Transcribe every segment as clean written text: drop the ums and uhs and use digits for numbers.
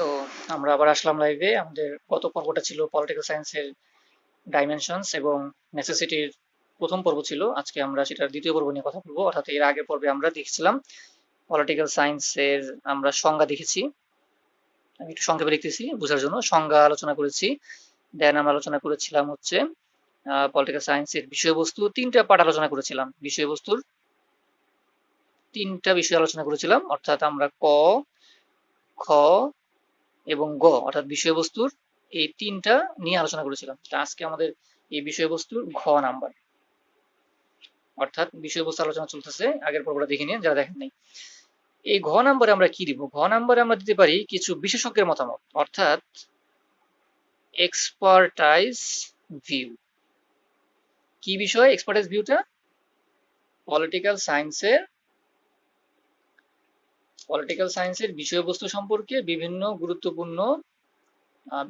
তো আমরা আবার আসলাম লাইভে। আমাদের গত পর্বটা ছিল পলিটিক্যাল সায়েন্সের ডাইমেনশনস এবং নেসেসিটির প্রথম পর্ব ছিল। আজকে আমরা সেটার দ্বিতীয় পর্ব নিয়ে কথা বলবো। অর্থাৎ এর আগের পর্বে আমরা দেখছিলাম পলিটিক্যাল সায়েন্সের আমরা সংজ্ঞা দেখেছি। আমি একটু সংক্ষেপে লিখতেছি বোঝার জন্য। সংজ্ঞা আলোচনা করেছি। দেন আমরা আলোচনা করেছিলাম হচ্ছে পলিটিক্যাল সায়েন্সের বিষয়বস্তু। তিনটা পার্ট আলোচনা করেছিলাম। বিষয়বস্তুর তিনটা বিষয় আলোচনা করেছিলাম, অর্থাৎ আমরা ক, খ এবং গ অর্থাৎ বিষয়বস্তুর এই তিনটা নিয়ে আলোচনা করেছিলাম। আজকে আমাদের এই বিষয়বস্তুর ঘ নাম্বার, অর্থাৎ বিষয়বস্তু আলোচনা চলতেছে। আগের পর্বটা দেখে নিন যারা দেখেন নাই। এই ঘ নাম্বারে আমরা কি দিব? ঘ নাম্বারে আমরা দিতে পারি কিছু বিশেষজ্ঞের মতামত, অর্থাৎ এক্সপার্টাইজ ভিউ। কি বিষয় এক্সপার্টাইজ ভিউটা? পলিটিক্যাল সায়েন্সের বিষয়বস্তু সম্পর্কে বিভিন্ন গুরুত্বপূর্ণ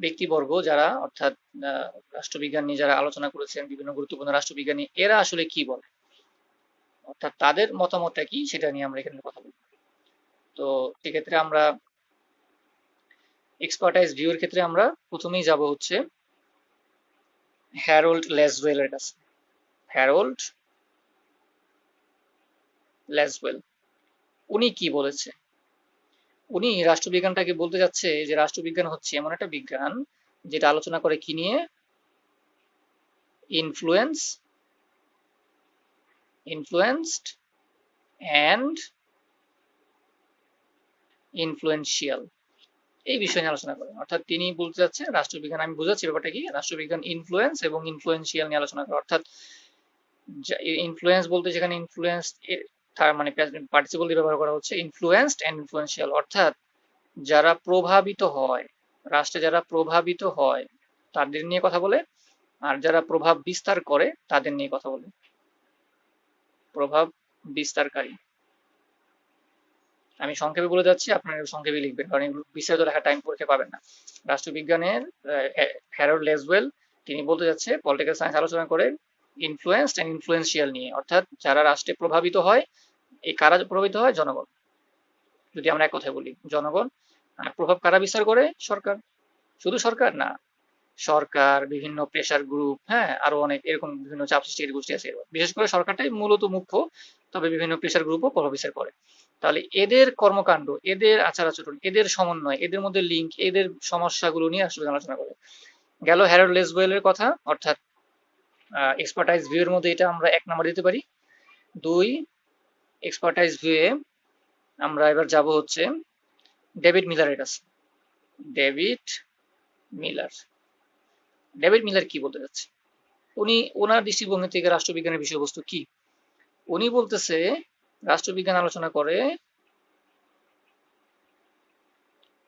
ব্যক্তিবর্গ যারা, অর্থাৎ রাষ্ট্রবিজ্ঞান নিয়ে যারা আলোচনা করেছেন, বিভিন্ন গুরুত্বপূর্ণ রাষ্ট্রবিজ্ঞানী, এরা আসলে কি বলে, অর্থাৎ তাদের মতামতটা কি সেটা নিয়ে আমরা এখানে কথা বলবো। তো সেক্ষেত্রে আমরা এক্সপার্টাইজ ভিউর ক্ষেত্রে আমরা প্রথমেই যাব হচ্ছে হ্যারোল্ড ল্যাসওয়েলের কাছে। হ্যারোল্ড ল্যাসওয়েল উনি কি বলেছে? উনি রাষ্ট্রবিজ্ঞানটাকে বলতে যাচ্ছে যে রাষ্ট্রবিজ্ঞান হচ্ছে এমন একটা বিজ্ঞান যেটা আলোচনা করে কি নিয়ে? ইনফ্লুয়েন্সড অ্যান্ড ইনফ্লুয়েন্সিয়াল, এই বিষয় নিয়ে আলোচনা করে। অর্থাৎ তিনি বলতে চাচ্ছেন রাষ্ট্রবিজ্ঞান, আমি বুঝাচ্ছি ব্যাপারটা কি, রাষ্ট্রবিজ্ঞান ইনফ্লুয়েন্স এবং ইনফ্লুয়েন্সিয়াল নিয়ে আলোচনা করে। অর্থাৎ ইনফ্লুয়েন্স বলতে যেখানে ইনফ্লুয়েন্স তার মানে পার্টিসিপল দিয়ে ব্যবহার করা হচ্ছে, ইনফ্লুয়েন্সড অ্যান্ড ইনফ্লুয়েন্সিয়াল, অর্থাৎ যারা প্রভাবিত হয়, রাষ্ট্রে যারা প্রভাবিত হয় তাদের নিয়ে কথা বলে, আর যারা প্রভাব বিস্তার করে তাদের নিয়ে কথা বলে। প্রভাব বিস্তারকারী, আমি সংক্ষেপে বলে যাচ্ছি, আপনারা সংক্ষেপে লিখবেন কারণ এগুলো বিস্তারিত লেখার টাইম পরীক্ষা পাবেন না। রাষ্ট্রবিজ্ঞানের হ্যারোল্ড লেসওয়েল তিনি বলতে যাচ্ছে পলিটিক্যাল সায়েন্স আলোচনা করে ইনফ্লুয়েন্সড অ্যান্ড ইনফ্লুয়েন্সিয়াল নিয়ে, অর্থাৎ যারা রাষ্ট্রে প্রভাবিত হয়। এই কারা প্রভাবিত হয়? জনগণ। যদি আমরা এক কথায় বলি জনগণ। আর প্রভাব কারা বিস্তার করে? সরকার। শুধু সরকার না, সরকার, বিভিন্ন প্রেশার গ্রুপ, হ্যাঁ, আরো অনেক এরকম বিভিন্ন চাপ সৃষ্টিকারী গোষ্ঠী আছে। বিশেষ করে সরকারটাই মূলত মুখ্য, তবে বিভিন্ন প্রেশার গ্রুপও প্রভাব বিস্তার করে। তাহলে এদের কর্মকাণ্ড, এদের আচার আচরণ, এদের সমন্বয়, এদের মধ্যে লিঙ্ক, এদের সমস্যাগুলো নিয়ে আসলে আলোচনা করে। গেল হ্যারল্ড লেসওয়েলের কথা, অর্থাৎ এক্সপার্টাইজ ভিউ এর মধ্যে এটা আমরা 1 নাম্বার দিতে পারি। 2 এক্সপার্টাইজ ভিউয়ে আমরা এবার যাব হচ্ছে ডেভিড মিলারের কাছে। ডেভিড মিলার কি বলতে যাচ্ছে? উনি ওনার দৃষ্টিভঙ্গি থেকে রাষ্ট্রবিজ্ঞানের বিষয়বস্তু কি? উনি বলতেছে রাষ্ট্রবিজ্ঞান আলোচনা করে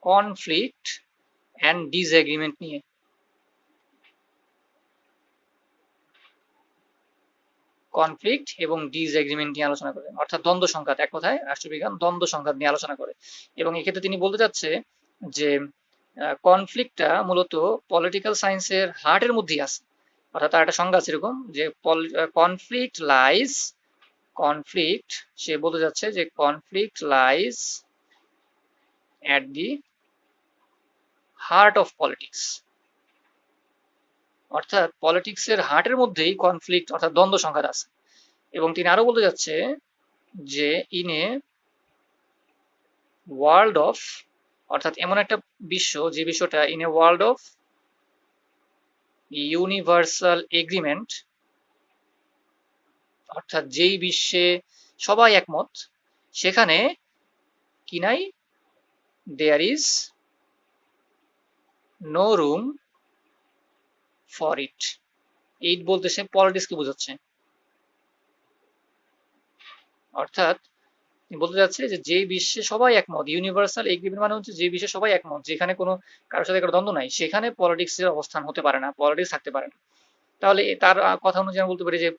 কনফ্লিক্ট অ্যান্ড ডিসএগ্রিমেন্ট নিয়ে। কনফ্লিক্ট এবং ডিসএগ্রিমেন্ট নিয়ে আলোচনা করে, অর্থাৎ দ্বন্দ্ব সংঘাত। এক কথায় রাষ্ট্রবিজ্ঞান দ্বন্দ্ব সংঘাত নিয়ে আলোচনা করে। এবং এক্ষেত্রে তিনি বলতে চাচ্ছে যে কনফ্লিক্টটা মূলত পলিটিক্যাল সায়েন্সের হার্টের মধ্যেই আছে। অর্থাৎ তার একটা সংজ্ঞা আছে এরকম যে কনফ্লিক্ট সে বলতে যাচ্ছে যে conflict lies at the heart of politics, অর্থাৎ পলিটিক্সের হার্টের মধ্যেই কনফ্লিক্ট অর্থাৎ দ্বন্দ্ব সংঘাত আছে। এবং তিনি আরো বলতে যাচ্ছে যে ইন এ ওয়ার্ল্ড অফ, অর্থাৎ এমন একটা বিশ্ব যে বিশ্বটা in a world of universal agreement, অর্থাৎ যেই বিশ্বে সবাই একমত, সেখানে কি নাই? There is no room for it. It বলতে সে পলিটিক্সকে বোঝাচ্ছে। অর্থাৎ বলতে যাচ্ছে যে যে বিশ্বে সবাই একমত, ইউনিভার্সাল এগ্রিমেন্ট মানে হচ্ছে যে বিশ্বে সবাই একমত, যেখানে কোনো কারোর সাথে কারো দ্বন্দ্ব নাই, সেখানে পলিটিক্সের অবস্থান হতে পারে না, পলিটিক্স থাকতে পারে না। তাহলে তার কথা অনুযায়ী বলতে পারি যে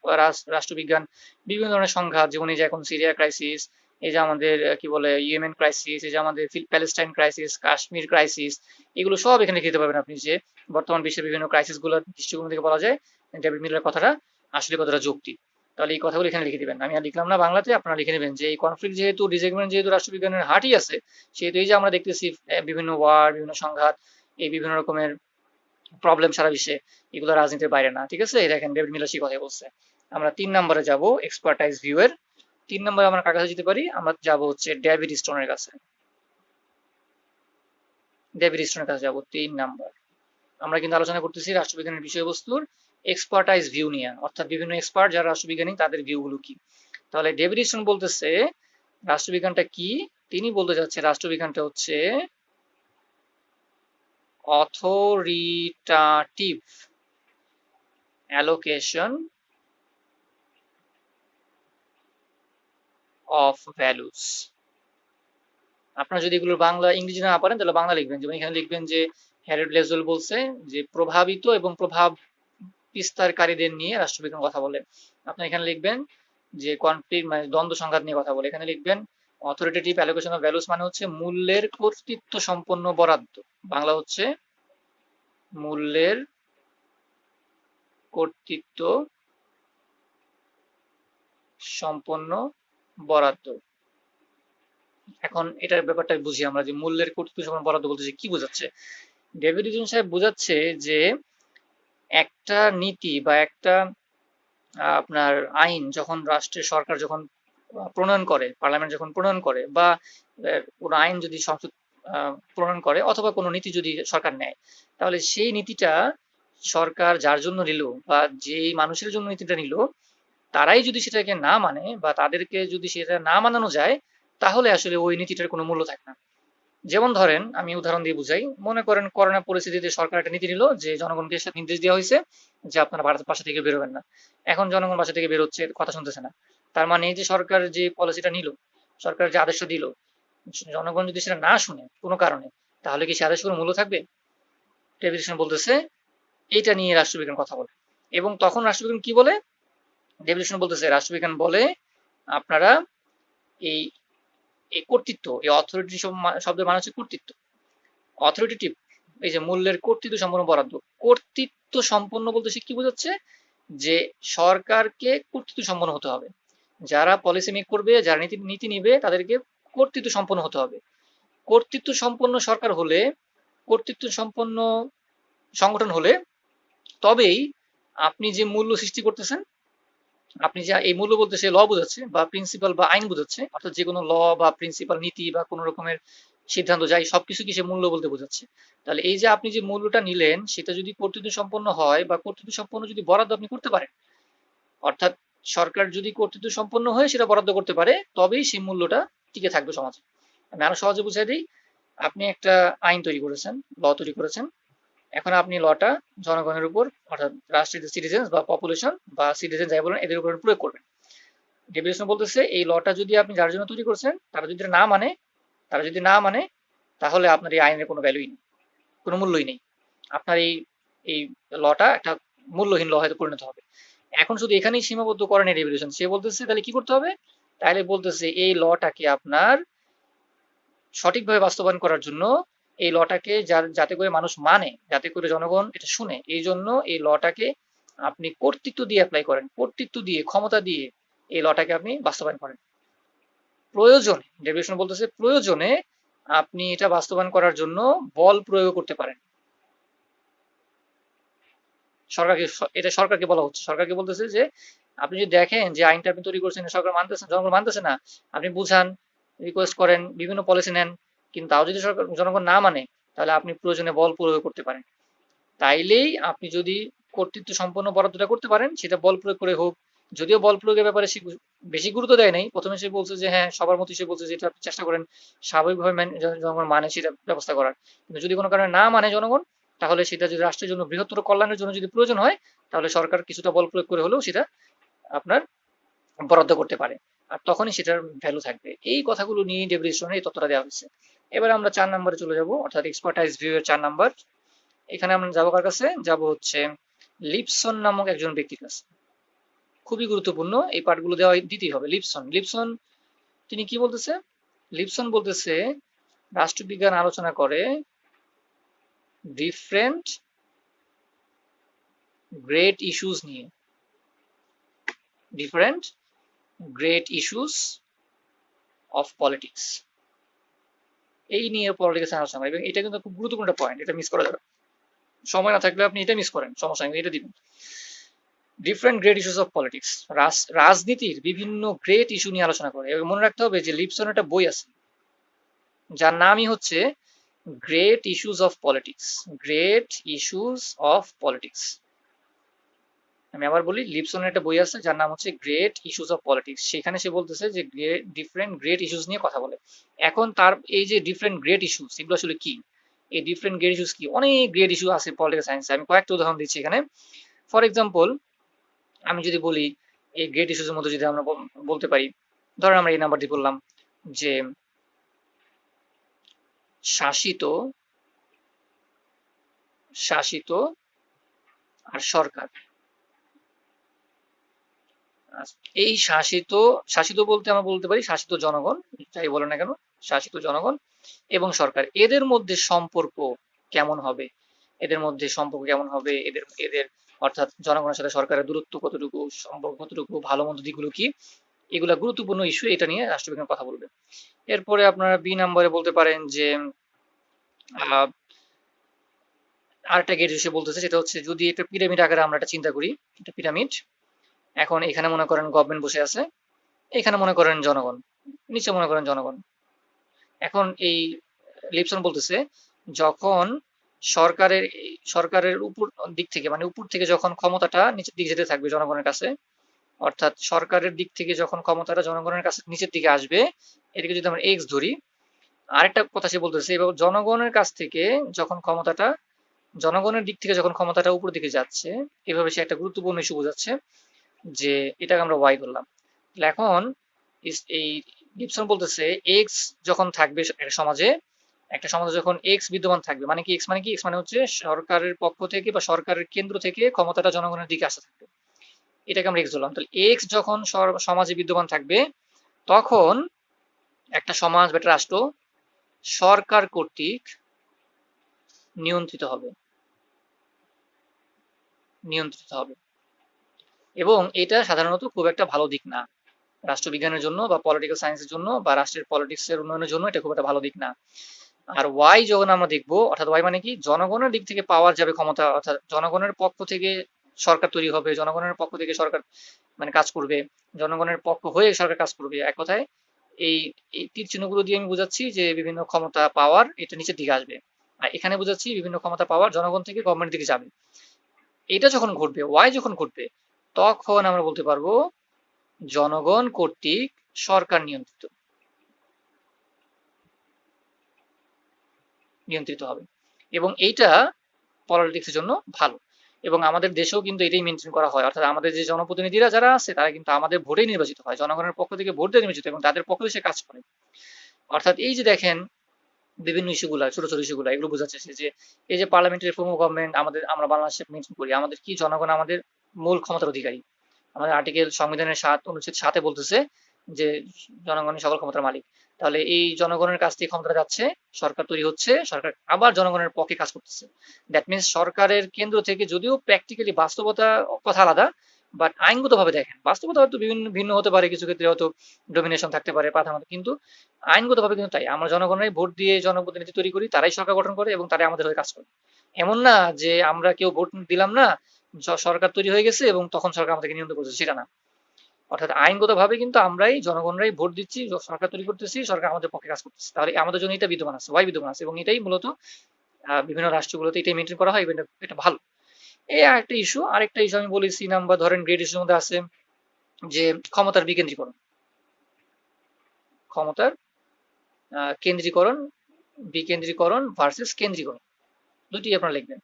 রাষ্ট্রবিজ্ঞান বিভিন্ন ধরনের সংঘাত, যেমন এই যে এখন সিরিয়া ক্রাইসিস, এই যে আমাদের কি বলে ইয়েমেন ক্রাইসিস, এই যে আমাদের প্যালেস্টাইন ক্রাইসিস, কাশ্মীর ক্রাইসিস, এগুলো সব এখানে লিখতে পারবেন আপনি। যে বর্তমান বিশ্বের বিভিন্ন ক্রাইসিস গুলোর দৃষ্টিকোণ থেকে বলা যায় ডেভিড মিলারের কথাটা আসলে কতটা যৌক্তিক। তাহলে এই কথাগুলো এখানে লিখে দিবেন, আমি আর লিখলাম না বাংলাতে, আপনারা লিখে নেবেন যে এই কনফ্লিক্ট যেহেতু ডিসএগ্রিমেন্ট যেহেতু রাষ্ট্রবিজ্ঞানের হার্টই আছে, সেহেতু এই যে আমরা দেখতেছি বিভিন্ন ওয়ার, বিভিন্ন সংঘাত, এই বিভিন্ন রকমের প্রবলেম সারা বিশ্বে, এগুলো রাজনীতির বাইরে না। ঠিক আছে, এই দেখেন ডেভিড মিলার সেই কথাই বলছে। আমরা 3 নম্বরে যাব এক্সপার্টাইজ ভিউ এর। 3 নম্বরে আমরা কার কাছে যেতে পারি? আমরা যাব হচ্ছে ডেভিড স্টোনের কাছে। ডেভিড স্টোনের কাছে যাব 3 নম্বর। আমরা কিন্তু আলোচনা করতেছি রাষ্ট্রবিজ্ঞানের বিষয়বস্তুর এক্সপার্টাইজ ভিউ নিয়ে, অর্থাৎ বিভিন্ন এক্সপার্ট যারা রাষ্ট্রবিজ্ঞানী তাদের ভিউগুলো কি। তাহলে ডেভিড স্টোন বলতেছে রাষ্ট্রবিজ্ঞানটা কি? তিনি বলতে যাচ্ছে রাষ্ট্রবিজ্ঞানটা হচ্ছে অথরিটাটিভ অ্যালোকেশন অফ ভ্যালুস। আপনারা যদি এগুলো বাংলা ইংরেজি না পারেন তাহলে বাংলা লিখবেন, যেমন এখানে লিখবেন যে হ্যারল্ড লেসওয়েল বলছে যে প্রভাবিত এবং প্রভাব বিস্তারকারীদের নিয়ে রাষ্ট্রবিজ্ঞান কথা বলে। আপনারা এখানে লিখবেন যে কনফ্লিক্ট মানে দ্বন্দ্ব সংঘাত নিয়ে কথা বলে। এখানে লিখবেন অথরিটেটিভ অ্যালোকেশন অফ ভ্যালুস মানে হচ্ছে মূল্যের কর্তৃত্ব সম্পন্ন বরাদ্দ। বাংলা হচ্ছে মূল্যের কর্তৃত্ব সম্পন্ন বরাদ্দ। এখন এটার ব্যাপারটা বুঝি আমরা যে মূল্যের কর্তৃত্ব সম্পন্ন বরাদ্দ বলতে কি বোঝাচ্ছে। ডেভিড ইজুন সাহেব বোঝাচ্ছে যে একটা নীতি বা একটা আপনার আইন যখন রাষ্ট্রের সরকার যখন প্রণয়ন করে, পার্লামেন্ট যখন প্রণয়ন করে, বা কোনো আইন যদি সংসদ প্রণয়ন করে, অথবা কোনো নীতি যদি সরকার নেয়, তাহলে সেই নীতিটা সরকার যার জন্য নিল বা যেই মানুষের জন্য নীতিটা নিল, তারাই যদি সেটাকে না মানে বা তাদেরকে যদি সেটা না মানানো যায়, তাহলে আসলে ওই নীতিটার কোনো মূল্য থাকে না। যেমন ধরেন আমি উদাহরণ দিয়ে বুঝাই, মনে করেন করোনা পরিস্থিতিতে সরকার একটা নীতি নিল যে জনগণকে নির্দেশ দেওয়া হয়েছে যে আপনারা বাসা থেকে বেরোবেন না। এখন জনগণ বাসা থেকে বেরোচ্ছে, কথা শুনতেছে না। তার মানে এই যে সরকার যে পলিসিটা নিল, সরকার যে আদেশটা দিল, জনগণ যদি সেটা না শুনে কোনো কারণে, তাহলে কি সে আদেশ কোনো মূল্য থাকবে? টেলিভিশন বলতেছে এইটা নিয়ে রাষ্ট্রবিজ্ঞান কথা বলে। এবং তখন রাষ্ট্রবিজ্ঞান কি বলে? টেলিভিশন বলতেছে রাষ্ট্রবিজ্ঞান বলে আপনারা এই এই কর্তৃত্ব, এই অথরিটি শব্দের মানে হচ্ছে কর্তৃত্ব, অথরিটেটিভ, এই যে মূল্যের কর্তৃত্ব সম্পন্ন বরাদ্দ। কর্তৃত্ব সম্পন্ন বলতে সে কি বোঝাচ্ছে? যে সরকারকে কর্তৃত্ব সম্পন্ন হতে হবে, যারা পলিসি মেক করবে, যারা নীতি নীতি নিবে, তাদেরকে কর্তৃত্ব সম্পন্ন হতে হবে। কর্তৃত্ব সম্পন্ন সরকার হলে, কর্তৃত্ব সম্পন্ন সংগঠন হলে, তবেই আপনি যে মূল্য সৃষ্টি করতেছেন, আপনি যা এই মূল্য বলতে সে ল বোঝাচ্ছে বা প্রিন্সিপাল বা আইন বোঝাচ্ছে, অর্থাৎ যে কোনো ল বা প্রিন্সিপাল নীতি বা কোনো রকমের সিদ্ধান্ত যাই সবকিছু কি সে মূল্য বলতে বোঝাচ্ছে। তাহলে এই যে আপনি যে মূল্যটা নিলেন সেটা যদি কর্তৃত্ব সম্পন্ন হয় বা কর্তৃত্ব সম্পন্ন যদি বরাদ্দ আপনি করতে পারেন, অর্থাৎ সরকার যদি কর্তৃত্ব সম্পন্ন হয়ে সেটা বরাদ্দ করতে পারে, তবেই সেই মূল্যটা টিকে থাকবে সমাজে। আমি আরো সহজে বুঝাই দিই, আপনি একটা আইন তৈরি করেছেন, ল তৈরি করেছেন, এখন আপনি লটা জনগণের উপর, অর্থাৎ রাষ্ট্রের সিটিজেন বা পপুলেশন বা সিটিজেন যাই বলেন এদের উপর প্রয়োগ করবেন। ডেফিনেশন বলতেছে এই লটা যদি আপনি যার জন্য তৈরি করছেন তারা যদি না মানে, তারা যদি না মানে, তাহলে আপনার এই আইনের কোনো ভ্যালুই নেই, কোনো মূল্যই নেই। আপনার এই এই লটা একটা মূল্যহীন ল হয়তো পরিণত হবে। এখন শুধু এখানেই সীমাবদ্ধ করেন এই রেভলিউশন, সে বলতেছে তাহলে কি করতে হবে? তাহলে বলতেছে এই লটাকে আপনার সঠিকভাবে বাস্তবায়ন করার জন্য, এই লটাকে যাতে করে মানুষ মানে, যাতে করে জনগণ এটা শুনে, এই জন্য এই লটাকে আপনি কর্তৃত্ব দিয়ে অ্যাপ্লাই করেন, কর্তৃত্ব দিয়ে, ক্ষমতা দিয়ে এই লটাকে আপনি বাস্তবায়ন করেন। প্রয়োজনে, ডেভিয়েশন বলতেছে প্রয়োজনে আপনি এটা বাস্তবায়ন করার জন্য বল প্রয়োগ করতে পারেন। সরকারকে, এটা সরকারকে বলা হচ্ছে, সরকারকে বলতেছে যে আপনি যদি দেখেন যে আইনটা আপনি তৈরি করছেন সরকার মানতেছে, জনগণ মানতেছে না, আপনি বুঝান, রিকোয়েস্ট করেন, বিভিন্ন পলিসি নেন, কিন্তু তাও যদি সরকার জনগণ না মানে, তাহলে আপনি প্রয়োজনে বল প্রয়োগ করতে পারেন। তাইলেই আপনি যদি কর্তৃত্ব সম্পন্ন বরাদ্দটা করতে পারেন, সেটা বল প্রয়োগ করে হোক। যদিও বল প্রয়োগের ব্যাপারে সে বেশি গুরুত্ব দেয় নাই, প্রথমে সে বলছে যে হ্যাঁ সবার মতো, সে বলছে যে এটা আপনি চেষ্টা করেন স্বাভাবিকভাবে জনগণ মানে সেটা ব্যবস্থা করার, কিন্তু যদি কোনো কারণে না মানে জনগণ, তাহলে সেটা যদি রাষ্ট্রের জন্য বৃহত্তর কল্যাণের জন্য যদি প্রয়োজন হয়, তাহলে সরকার কিছুটা বল প্রয়োগ করে হলেও সেটা আপনার বরাদ্দ করতে পারে, আর তখনই সেটার ভ্যালু থাকবে। এই কথাগুলো নিয়ে ডেভিয়েশনের এই তথ্যটা দেওয়া হয়েছে। এবার আমরা 4 নম্বরে চলে যাব, অর্থাৎ এক্সপার্টাইজ ভিউ এর 4 নম্বর। এখানে আমরা যাবো কার কাছে? যাব হচ্ছে লিপসন নামক একজন ব্যক্তির কাছে। খুবই গুরুত্বপূর্ণ, এই পার্টগুলো দেওয়া দিতেই হবে। লিপসন, লিপসন তিনি কি বলতেছে? লিপসন বলতেছে রাষ্ট্রবিজ্ঞান আলোচনা করে ডিফারেন্ট গ্রেট ইস্যুস নিয়ে। Different great issues of politics, এই নিয়ে পলিটিক্যাল সায়েন্স আলোচনা করে। এবং এটা কিন্তু খুব গুরুত্বপূর্ণ একটা পয়েন্ট, এটা মিস করা যাবে। সময় না থাকলে আপনি এটা মিস করেন, সমস্যা নেই, এটা দিবেন। Different great issues of politics, রাজনীতির বিভিন্ন গ্রেট ইস্যু নিয়ে আলোচনা করে। এবং মনে রাখতে হবে যে লিপসন একটা বই আছে যার নামই হচ্ছে great issues of politics, great issues of politics. আমি আবার বলি, লিপসনের একটা বই আছে যার নাম হচ্ছে গ্রেট ইস্যুস অফ পলিটিক্স। সেখানে সে বলতেছে যে ডিফারেন্ট গ্রেট ইস্যুস নিয়ে কথা বলে। এখন তার এই যে ডিফারেন্ট গ্রেট ইস্যুস, এগুলো আসলে কি, এই ডিফারেন্ট গ্রেট ইস্যুস কি? অনেক গ্রেট ইস্যু আছে পলিটিক্যাল সায়েন্সে। আমি কয়েকটা উদাহরণ দিচ্ছি এখানে। ফর এক্সাম্পল, আমি যদি বলি এই গ্রেট ইস্যুসের মধ্যে যদি আমরা বলতে পারি, ধরেন আমরা এই নাম্বারটি বললাম যে শাসিত শাসিত আর সরকার। এই শাসিত, শাসিত বলতে আমরা বলতে পারি শাসিত জনগণ, যাই বলো না কেন, শাসিত জনগণ এবং সরকার, এদের মধ্যে সম্পর্ক কেমন হবে, এদের মধ্যে সম্পর্ক কেমন হবে, এদের এদের অর্থাৎ জনগণের সাথে সরকারের দূরত্ব কতটুকু, সম্পর্ক কতটুকু, ভালো মন্দ দিকগুলো কি, এগুলা গুরুত্বপূর্ণ ইস্যু, এটা নিয়ে রাষ্ট্রবিজ্ঞান কথা বলবে। এরপরে আপনারা বি নম্বরে বলতে পারেন যে আরেকটা গেট ইস্যু বলতেছে, সেটা হচ্ছে যদি এটা পিরামিড আকারে আমরা একটা চিন্তা করি, এটা পিরামিড। এখন এখানে মনে করেন গভর্নমেন্ট বসে আছে, এখানে মনে করেন জনগণ, নিচে মনে করেন জনগণ। এখন এই লিপসন বলতেছে যখন সরকারের সরকারের উপর দিক থেকে, মানে উপর থেকে যখন ক্ষমতাটা নিচের দিকে যেতে থাকবে জনগণের কাছে, অর্থাৎ সরকারের দিক থেকে যখন ক্ষমতাটা জনগণের কাছে নিচের দিকে আসবে, এটাকে যদি আমরা এক্স ধরি। আরেকটা কথা সে বলতেছে, এবার জনগণের কাছ থেকে যখন ক্ষমতাটা, জনগণের দিক থেকে যখন ক্ষমতাটা উপর দিকে যাচ্ছে, এভাবে সে একটা গুরুত্বপূর্ণ ইস্যু বোঝাচ্ছে যে এটাকে আমরা ওয়াই ধরলাম। তাহলে এখন এই গিবসন বলতেছে এক্স যখন থাকবে একটা সমাজে, একটা সমাজে যখন এক্স বিদ্যমান থাকবে, মানে কি এক্স মানে কি, এক্স মানে হচ্ছে সরকারের পক্ষ থেকে বা সরকারের কেন্দ্র থেকে ক্ষমতাটা জনগণের দিকে আসতে থাকবে, এটাকে আমরা এক্স ধরলাম। তাহলে এক্স যখন সমাজে বিদ্যমান থাকবে, তখন একটা সমাজ বা একটা রাষ্ট্র সরকার কর্তৃক নিয়ন্ত্রিত হবে, নিয়ন্ত্রিত হবে। এবং এটা সাধারণত খুব একটা ভালো দিক না রাষ্ট্রবিজ্ঞানের জন্য বা পলিটিক্যাল সায়েন্সের জন্য বা রাষ্ট্রের পলিটিক্সের উন্নয়নের জন্য, এটা খুব একটা ভালো দিক না। আর ওয়াই যখন আমরা দেখবো, অর্থাৎ ওয়াই মানে কি, জনগণের দিক থেকে পাওয়ার যাবে ক্ষমতা, অর্থাৎ জনগণের পক্ষ থেকে সরকার তৈরি হবে, জনগণের পক্ষ থেকে সরকার মানে কাজ করবে, জনগণের পক্ষ হয়ে সরকার কাজ করবে। এক কথায় এই এই তীর চিহ্নগুলো দিয়ে আমি বোঝাচ্ছি যে বিভিন্ন ক্ষমতা পাওয়ার এটা নিচের দিকে আসবে, আর এখানে বোঝাচ্ছি বিভিন্ন ক্ষমতা পাওয়ার জনগণ থেকে গভর্নমেন্টের দিকে যাবে। এটা যখন ঘটবে, ওয়াই যখন ঘটবে, তখন আমরা বলতে পারবো জনগণ কর্তৃক সরকার নিয়ন্ত্রিত, নিয়ন্ত্রিত হবে। এবং এইটা পলিটিক্সের জন্য ভালো। এবং আমাদের দেশেও কিন্তু এটাই মেনটেন করা হয়, অর্থাৎ আমাদের যে জনপ্রতিনিধিরা যারা আছে তারা কিন্তু আমাদের ভোটেই নির্বাচিত হয়, জনগণের পক্ষ থেকে ভোট দিয়ে নির্বাচিত, এবং তাদের পক্ষ থেকে সে কাজ করে। অর্থাৎ এই যে দেখেন বিভিন্ন ইস্যুগুলা, ছোট ছোট ইস্যুগুলা, এগুলো বোঝাচ্ছে যে এই যে পার্লামেন্টারি ফর্ম অফ গভর্নমেন্ট আমাদের, আমরা বাংলাদেশে মেনটেন করি, আমাদের কি জনগণ আমাদের মূল ক্ষমতার অধিকারী। আমাদের আর্টিকেল সংবিধানের অনুচ্ছেদ 7 বলতেছে যে জনগণের সকল ক্ষমতার মালিক। তাহলে এই জনগণের কাছ থেকে ক্ষমতা যাচ্ছে, সরকার তৈরি হচ্ছে, সরকার আবার জনগণের পক্ষে কাজ করতেছে। দ্যাট মিনস সরকারের কেন্দ্র থেকে, যদিও প্র্যাকটিক্যালি বাস্তবতা কথা আলাদা, বাট আইনগতভাবে দেখেন, বাস্তবতা হয়তো বিভিন্ন ভিন্ন হতে পারে, কিছু ক্ষেত্রে হয়তো ডোমিনেশন থাকতে পারে প্রাধান্য, কিন্তু আইনগতভাবে কিন্তু তাই, আমরা জনগণের ভোট দিয়ে জনপ্রতিনিধি তৈরি করি, তারাই সরকার গঠন করে এবং তারাই আমাদের হয়ে কাজ করে। এমন না যে আমরা কেউ ভোট দিলাম না, সরকার তৈরি হয়ে গেছে এবং তখন সরকার আমাদেরকে নিয়ন্ত্রণ করছে, সেটা না। অর্থাৎ আইনগতভাবে কিন্তু আমরাই জনগণরাই ভোট দিচ্ছি, সরকার তৈরি করতেছি, সরকার আমাদের পক্ষে কাজ করতেছে। তাহলে আমাদের জন্য এটা বিদ্যমান আছে, ওয়াই বিদ্যমান আছে, এবং এটাই মূলত বিভিন্ন রাষ্ট্রগুলোতে এটাই মেনটেন করা হয়, এটা ভালো। এই আরেকটা ইস্যু, আরেকটা ইস্যু আমি বলি সি নাম্বার, ধরেন গ্রেড ইস্যুর মধ্যে আছে যে ক্ষমতার বিকেন্দ্রীকরণ, ক্ষমতার কেন্দ্রীকরণ, বিকেন্দ্রীকরণ ভার্সেস কেন্দ্রীকরণ, দুটি আপনারা লিখবেন।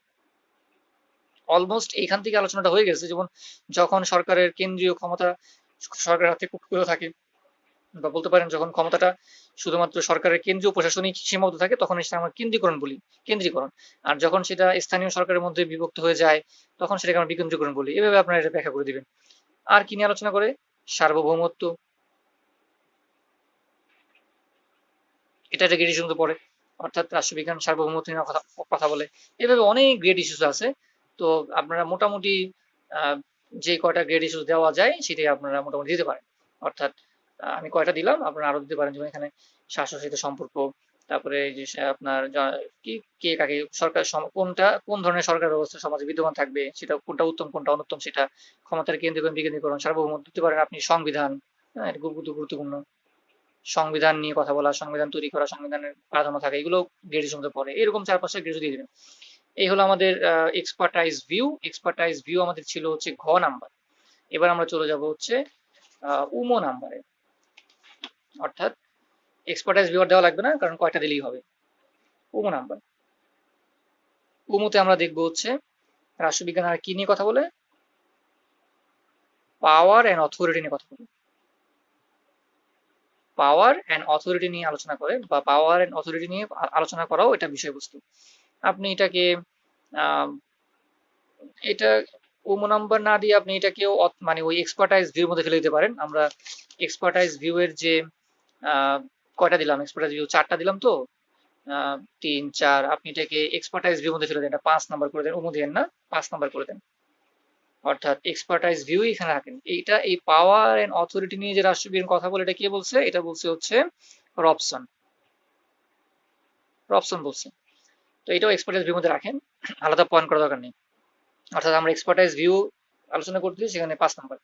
অলমোস্ট এইখান থেকে আলোচনাটা হয়ে গেছে, যেমন যখন সরকারের কেন্দ্রীয় ক্ষমতা সরকারের হাতে কুক্ষিগত থাকে, বা বলতে পারেন যখন ক্ষমতাটা শুধুমাত্র সরকারের কেন্দ্রীয় প্রশাসনিক সীমাবদ্ধ থাকে, তখন সেটা আমরা কেন্দ্রীকরণ বলি, কেন্দ্রীকরণ। আর যখন সেটা স্থানীয় সরকারের মধ্যে বিভক্ত হয়ে যায়, তখন সেটাকে আমরা বিকেন্দ্রীকরণ বলি। এভাবে আপনারা এটা ব্যাখ্যা করে দিবেন। আর কি নিয়ে আলোচনা করে, সার্বভৌমত্ব, এটা একটা গ্রেড ইস্যুর মধ্যে পড়ে, অর্থাৎ রাষ্ট্রবিজ্ঞান সার্বভৌমত্ব নিয়ে কথা বলে। এভাবে অনেক গ্রেড ইস্যুস আছে। তো আপনারা মোটামুটি যে কয়টা গ্রেড ইস্যু দেওয়া যায় সেটাই আপনারা মোটামুটি দিতে পারেন। অর্থাৎ আমি কয়টা দিলাম, আপনারা আরো দিতে পারেন, যেমন এখানে স্বাস্থ্যের সাথে সম্পর্ক, তারপরে এই যে আপনার কি কে কাকে সরকার কোনটা কোন ধরনের সরকার ব্যবস্থা সমাজে বিদ্যমান থাকবে, সেটা কোনটা উত্তম কোনটা অনুত্তম, সেটা ক্ষমতার কেন্দ্রীকরণ বিকেন্দ্রীকরণ সার্বভৌমত্ব দিতে পারেন আপনি, সংবিধান, হ্যাঁ এটা খুব গুরুত্বপূর্ণ, সংবিধান নিয়ে কথা বলা, সংবিধান তৈরি করা, সংবিধানের প্রাধান্য থাকে, এগুলো গ্রেডের মধ্যে পড়ে, এরকম 4-5টা গ্রেড দিয়ে দেবেন। এই হলো আমাদের এক্সপার্টাইজ ভিউ। এক্সপার্টাইজ ভিউ আমাদের ছিল হচ্ছে ঘ নাম্বার। এবার আমরা চলে যাব হচ্ছে উমো নাম্বারে, অর্থাৎ এক্সপার্টাইজ ভিউ দেওয়া লাগবে না, কারণ কয়টা দিলেই হবে। উমো নাম্বার, উমোতে আমরা দেখবো হচ্ছে রাষ্ট্রবিজ্ঞান আর কি নিয়ে কথা বলে, পাওয়ার অ্যান্ড অথরিটি নিয়ে কথা বলে, পাওয়ার অ্যান্ড অথরিটি নিয়ে আলোচনা করে, বা পাওয়ার অ্যান্ড অথরিটি নিয়ে আলোচনা করাও এটা বিষয়বস্তু। আপনি এটাকে এটা উমো নাম্বার না দিয়ে আপনি এটাকেও মানে ওই এক্সপার্টাইজ ভিউর মধ্যে ফেলে দিতে পারেন। আমরা এক্সপার্টাইজ ভিউ এর যে কয়টা দিলাম, এক্সপার্টাইজ ভিউ 4টা দিলাম তো, 3, 4, আপনি এটাকে এক্সপার্টাইজ ভিউর মধ্যে ফেলে দেন, এটা 5 নাম্বার করে দেন, উমো দেন না, 5 নাম্বার করে দেন। অর্থাৎ এক্সপার্টাইজ ভিউ এখানে রাখেন। এইটা এই পাওয়ার এন্ড অথরিটি নিয়ে যে রাষ্ট্রবিজ্ঞান কথা বলে, এটা কে বলছে? এটা বলছে হচ্ছে রবসন। রবসন বলছে। তো এটাও এক্সপার্টাইজ ভিউর মধ্যে রাখেন, আলাদা পয়েন্ট করার দরকার নেই। অর্থাৎ আমরা এক্সপার্টাইজ ভিউ আলোচনা করতেছি, সেখানে 5 নাম্বার।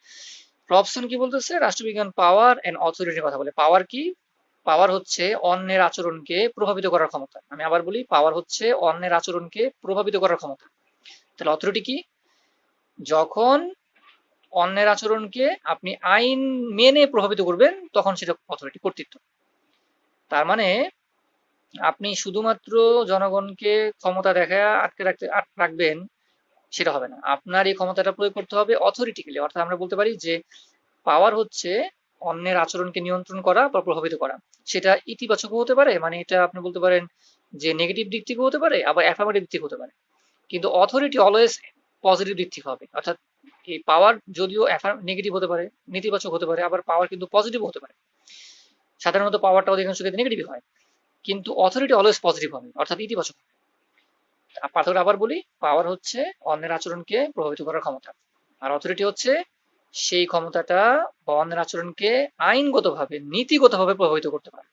রবসন কি বলতেছে? রাষ্ট্রবিজ্ঞান পাওয়ার এন্ড অথরিটির কথা বলে। পাওয়ার কি? পাওয়ার হচ্ছে অন্যের আচরণকে প্রভাবিত করার ক্ষমতা। আমি আবার বলি, পাওয়ার হচ্ছে অন্যের আচরণকে প্রভাবিত করার ক্ষমতা। তাহলে অথরিটি কি? যখন অন্যের আচরণকে আপনি আইন মেনে প্রভাবিত করবেন, তখন সেটা অথরিটি, কর্তৃত্ব। তার মানে আপনি শুধুমাত্র জনগণকে ক্ষমতা দেখায় রাখবেন, সেটা হবে না। আপনার এই ক্ষমতাটা প্রয়োগ করতে হবে অথরিটিক্যালি। অর্থাৎ আমরা বলতে পারি যে পাওয়ার হচ্ছে অন্যের আচরণকে নিয়ন্ত্রণ করা বা প্রভাবিত করা। সেটা ইতিবাচকও হতে পারে, মানে এটা আপনি বলতে পারেন যে নেগেটিভ দিক থেকেও হতে পারে, আবার অ্যাফার্মেটিভ দিক থেকে হতে পারে। কিন্তু অথরিটি অলওয়েজ পজিটিভ দিক থেকে হবে। অর্থাৎ এই পাওয়ার যদিও নেগেটিভ হতে পারে, নেতিবাচক হতে পারে, আবার পাওয়ার কিন্তু পজিটিভ হতে পারে। সাধারণত পাওয়ারটা অধিকাংশ ক্ষেত্রে নেগেটিভ হয়, কিন্তু অথরিটি অলওয়েজ পজিটিভ হবে, অর্থাৎ ইতিবাচক। পার্থক্যটা আবার বলি, পাওয়ার হচ্ছে অন্যের আচরণকে প্রভাবিত করার ক্ষমতা, আর অথরিটি হচ্ছে সেই ক্ষমতাটা বা অন্যের আচরণকে আইনগতভাবে, নীতিগতভাবে প্রভাবিত করতে পারে।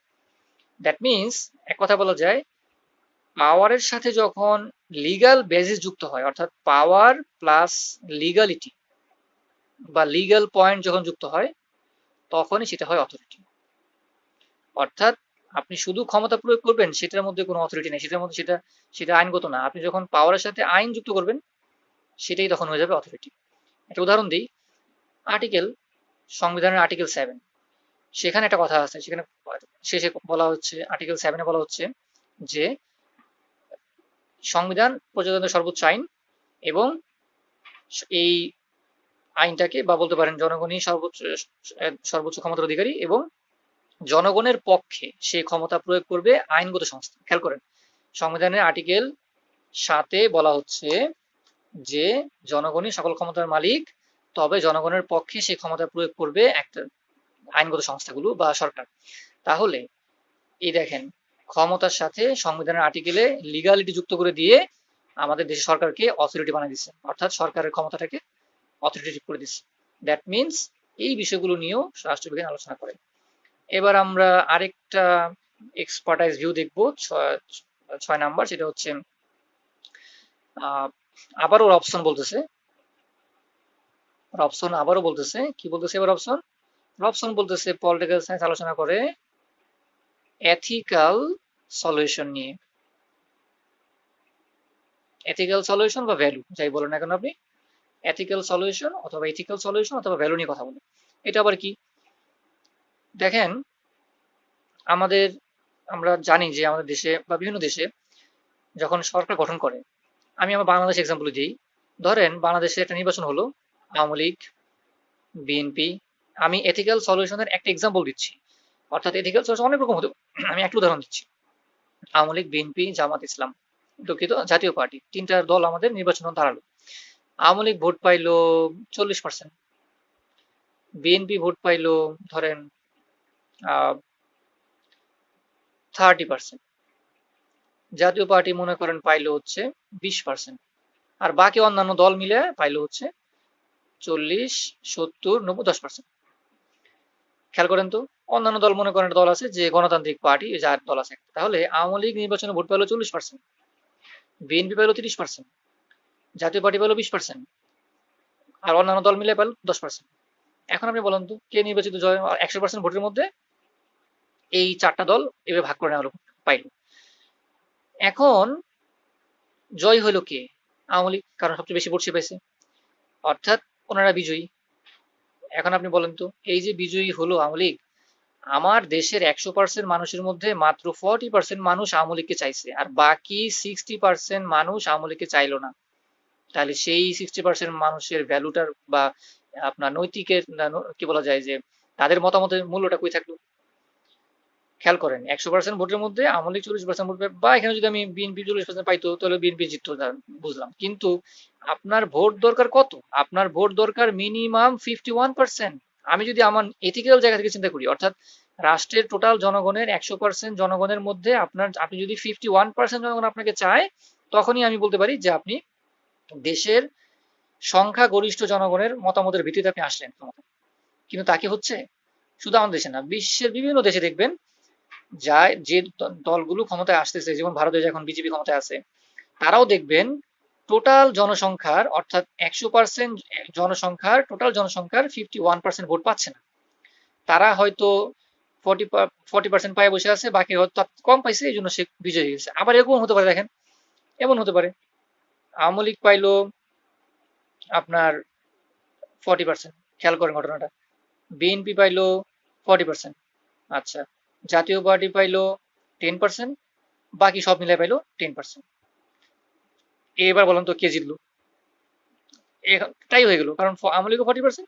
দ্যাট মিনস, এক কথা বলা যায়, পাওয়ারের সাথে যখন লিগাল বেসিস যুক্ত হয়, অর্থাৎ পাওয়ার প্লাস লিগালিটি বা লিগাল পয়েন্ট যখন যুক্ত হয়, তখনই সেটা হয় অথরিটি। অর্থাৎ আপনি শুধু ক্ষমতা প্রয়োগ করবেন, সেটার মধ্যে কোনো অথরিটি নেই, সেটার মধ্যে সেটা আইনগত না। আপনি যখন পাওয়ারের সাথে আইন যুক্ত করবেন, সেটাই তখন হয়ে যাবে অথরিটি। একটা উদাহরণ দিই, আর্টিকেল, সংবিধানের আর্টিকেল 7, সেখানে একটা কথা আছে, সেখানে শেষে বলা হচ্ছে, আর্টিকেল 7-এ বলা হচ্ছে যে সংবিধান প্রজাতন্ত্রের সর্বোচ্চ আইন, এবং এই আইনটাকে, বা বলতে পারেন জনগণই সর্বোচ্চ ক্ষমতার অধিকারী, এবং জনগণের পক্ষে সেই ক্ষমতা প্রয়োগ করবে আইনগত সংস্থা। খেয়াল করেন, সংবিধানের আর্টিকেল 7-এ বলা হচ্ছে যে জনগণই সকল ক্ষমতার মালিক, তবে জনগণের পক্ষে সেই ক্ষমতা প্রয়োগ করবে একটা আইনগত সংস্থাগুলো বা সরকার। তাহলে এই দেখেন, ক্ষমতার সাথে সংবিধানের আর্টিকেলে লিগালিটি যুক্ত করে দিয়ে আমাদের দেশের সরকারকে অথরিটি বানিয়ে দিচ্ছে, অর্থাৎ সরকারের ক্ষমতাটাকে অথরিটেটিভ করে দিচ্ছে। দ্যাট মিনস এই বিষয়গুলো নিয়েও রাষ্ট্রবিজ্ঞান আলোচনা করে। এবার আমরা আরেকটা এক্সপার্টাইজ ভিউ দেখবো, 6 নাম্বার, সেটা হচ্ছে আবারও রবসন বলতেছে, রবসন আবারও বলতেছে, কি বলতেছে এবার রবসন? রবসন বলতেছে পলিটিক্যাল সায়েন্স আলোচনা করে এথিক্যাল সলিউশন নিয়ে। এথিক্যাল সলিউশন বা ভ্যালু, যাই বলেন না কেন আপনি, এথিক্যাল সলিউশন অথবা এথিক্যাল সলিউশন অথবা ভ্যালু নিয়ে কথা বলে। এটা আবার কি? দেখেন, আমরা জানি যে আমাদের দেশে বা বিভিন্ন দেশে যখন সরকার গঠন করে, আমি আমার বাংলাদেশ এক্সাম্পল দিই। ধরেন বাংলাদেশে একটা নির্বাচন হলো, আওয়ামী লীগ, বিএনপি। আমি এথিক্যাল সলিউশনের একটা এক্সাম্পল দিচ্ছি, অর্থাৎ এথিক্যাল সলিউশন অনেক রকম হতে পারে। আমি একটা উদাহরণ দিচ্ছি, আওয়ামী লীগ, বিএনপি, জামাত ইসলাম, দুঃখিত, জাতীয় পার্টি, 3টা দল আমাদের নির্বাচনে দাঁড়ালো। আওয়ামী লীগ ভোট পাইলো 40%, বিএনপি ভোট পাইলো ধরেন 30%, জাতীয় পার্টি মনে করেন পাইলো হচ্ছে 20%, আর বাকি অন্যান্য দল মিলে পাইলো হচ্ছে 40, 70, 90, 10%। খেয়াল করেন তো, অন্যান্য দল মনে করেন একটা দল আছে যে গণতান্ত্রিক পার্টি, যার দল আছে একটা। তাহলে আওয়ামী লীগ নির্বাচনে ভোট পেলো 40%, বিএনপি পেলো 30%, জাতীয় পার্টি পেলো 20%, আর অন্যান্য দল মিলে পেলো 10%। এখন আপনি বলেন তো কে নির্বাচিত জয় 100% ভোটের মধ্যে এই চারটা দল এভাবে ভাগ করে নেওয়া হলো, পাইল। এখন জয় হলো কে? আওয়ামী লীগ, কারণ সবচেয়ে বেশি ভোট সে পাইছে, অর্থাৎ ওনারা বিজয়ী। এখন আপনি বলেন তো এই যে বিজয়ী হলো আওয়ামী লীগ, আমার দেশের 100% মানুষের মধ্যে মাত্র 40% মানুষ আওয়ামী লীগকে চাইছে, আর বাকি 60% মানুষ আওয়ামী লীগকে চাইলো না। তাহলে সেই 60% মানুষের ভ্যালুটার বা আপনার নৈতিকের কি বলা যায় যে তাদের মতামতের মূল্যটা কই থাকলো? খেয়াল করেন 100% ভোটের মধ্যে আওয়ামী লীগ 40% ভোট পায়, বা এখানে যদি আমি বিএনপি 40% পাইতো তাহলে বিএনপি জিততো, বুঝলাম। কিন্তু আপনার ভোট দরকার কত? আপনার ভোট দরকার মিনিমাম 51%। আমি যদি আমার এথিক্যাল জায়গা থেকে চিন্তা করি, অর্থাৎ রাষ্ট্রের টোটাল জনগণের 100% জনগণের মধ্যে আপনি যদি 51% জনগণ আপনাকে চায়, তখনই আমি বলতে পারি যে আপনি দেশের সংখ্যাগরিষ্ঠ জনগণের মতামতের ভিত্তিতে আপনি আসলেন ক্ষমতায়। কিন্তু তা কি হচ্ছে? শুধু আমাদের দেশে না, বিশ্বের বিভিন্ন দেশে দেখবেন যে দলগুলো ক্ষমতায় আসতেছে, যেমন ভারতে এখন বিজেপি ক্ষমতায় আছে, তারাও দেখবেন টোটাল জনসংখ্যার, অর্থাৎ 100% জনসংখ্যার, টোটাল জনসংখ্যার 51% ভোট পাচ্ছে না। তারা হয়তো 40% পায়ে বসে আছে, বাকি হয়তো কম পাইছে, এই জন্য সে বিজয়ী হয়েছে। আবার এরকম হতে পারে, দেখেন এমন হতে পারে আওয়ামী লীগ পাইলো আপনার 40%, খেয়াল করেন ঘটনাটা, বিএনপি পাইলো 40%, আচ্ছা, জাতীয় পার্টি পাইলো 10%, বাকি সব মিলাই পাইলো 10%। এবার বলেন তো কে জিতলো? তাই হয়ে গেল, কারণ আওয়ামী লীগও 40%,